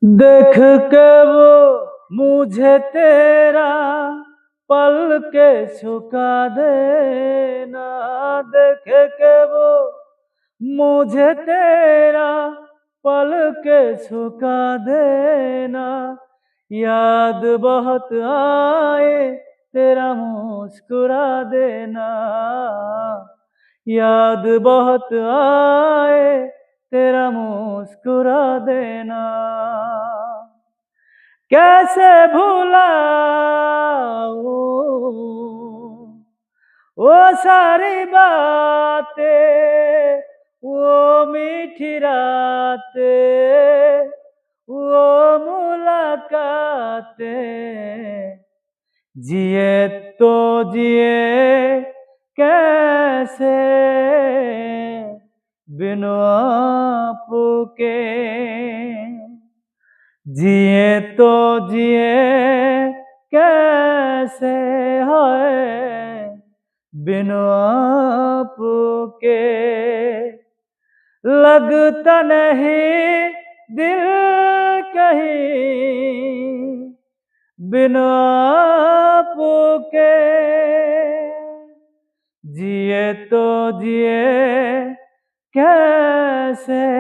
देख के वो मुझे तेरा पल के झुका देना। देख के वो मुझे तेरा पल के झुका देना। याद बहुत आए तेरा मुस्कुरा देना। याद बहुत आए तेरा मुस्कुरा देना। कैसे भुलाऊं वो सारी बातें, वो मीठी रातें, वो मुलाकातें। जिए तो जिए कैसे बिनु आपके। जिए तो जिए कैसे है बिनु आपके। लगता नहीं दिल कहीं बिनु आपके। जिए तो जिए कैसे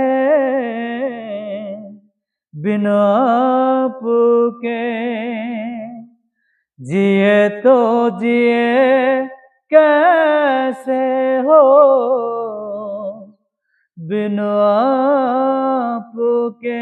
बिनु आपके। जिए तो जिए कैसे हो बिनु आपके।